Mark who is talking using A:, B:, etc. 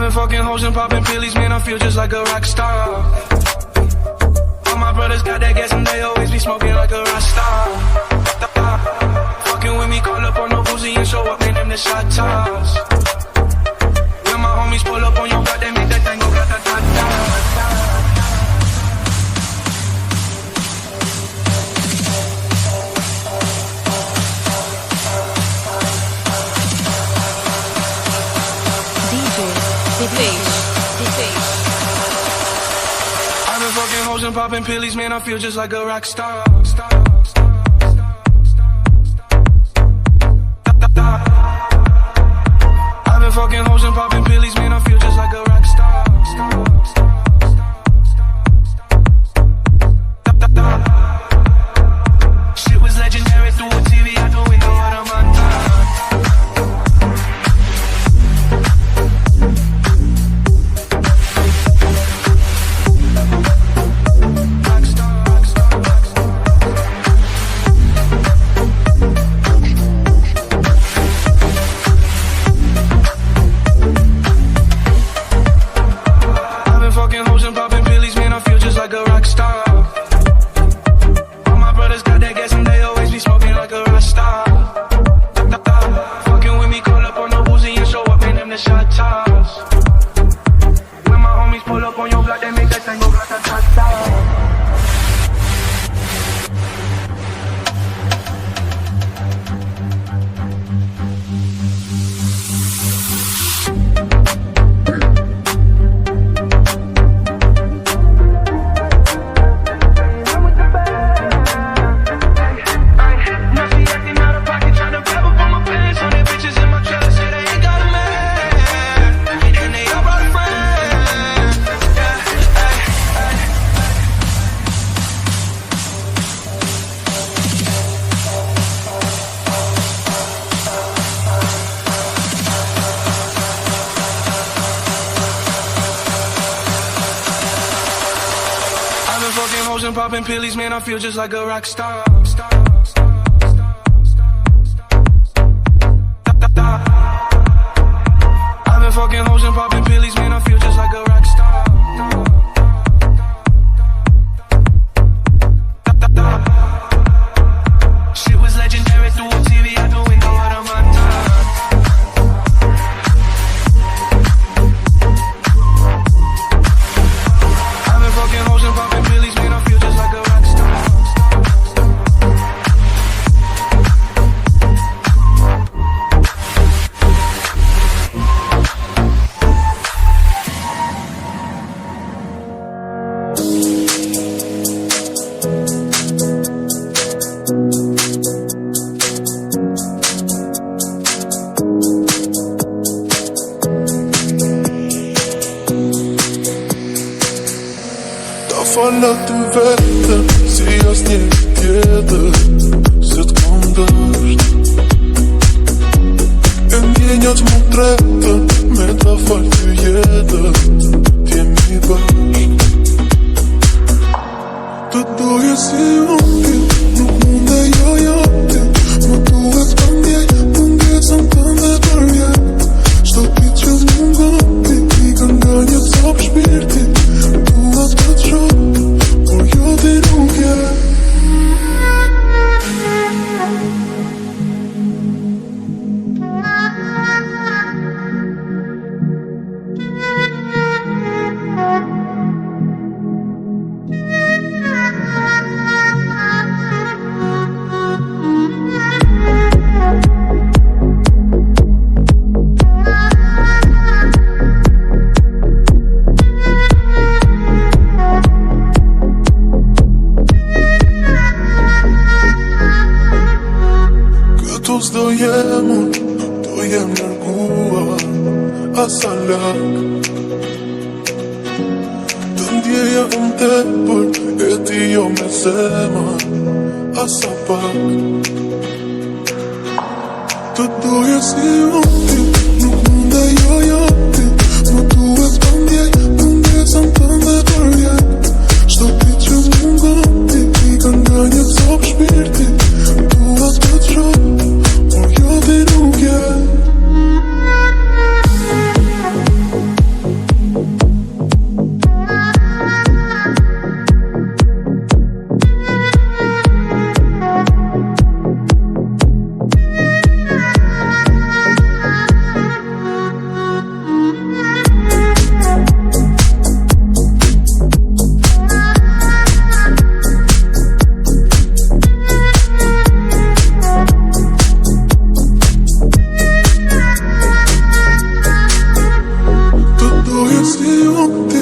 A: been fucking hoes and popping pillies, man, I feel just like a rock star. All my brothers got that gas and they always be smoking like a rock star. Fucking with me, call up on no Uzi and show up, man, them the shot toss. When my homies pull up on your block, they make that thing go grata-ta-ta. I've been fucking hoes and popping pillies, man, I feel just like a rock star. I've been fucking hoes and popping pillies, man, I feel just like a rock star. Shit was legendary through a TV out the window of the MOND-A. And popping pillies, man, I feel just like a rock star. I've been fucking hoes and popping pillies, man, I feel just like a rock star. Shit was legendary through a TV out the window of the MOND-A. I've been fucking hoes and popping pillies, man, I feel just like a rock star.
B: Alla du vetter ser jag snedleder sett kom dörst. En genial mot rätten med vad fall du jeder till mig börst. Todo je si omkring, nuk mund e jo jotin. Më duhet këndjej, mundje sa më tënde përvjet. Shto ti që m'ngoti, i ka nga një cop shpirti. Duhet të të shoh, por jo ti nuk je. Do jem nërguar asa lak. Të ndjeja tepër, e ti jo me zemër asa pak. Të doja si ti, nuk mund e jo ti. Më duhet pëndjej, pëndjesën tënde përvjet. Shto ti që m'ngoti, i ka nga një cop shpirti. Duhet të të shoh, por jo ti nuk je. 너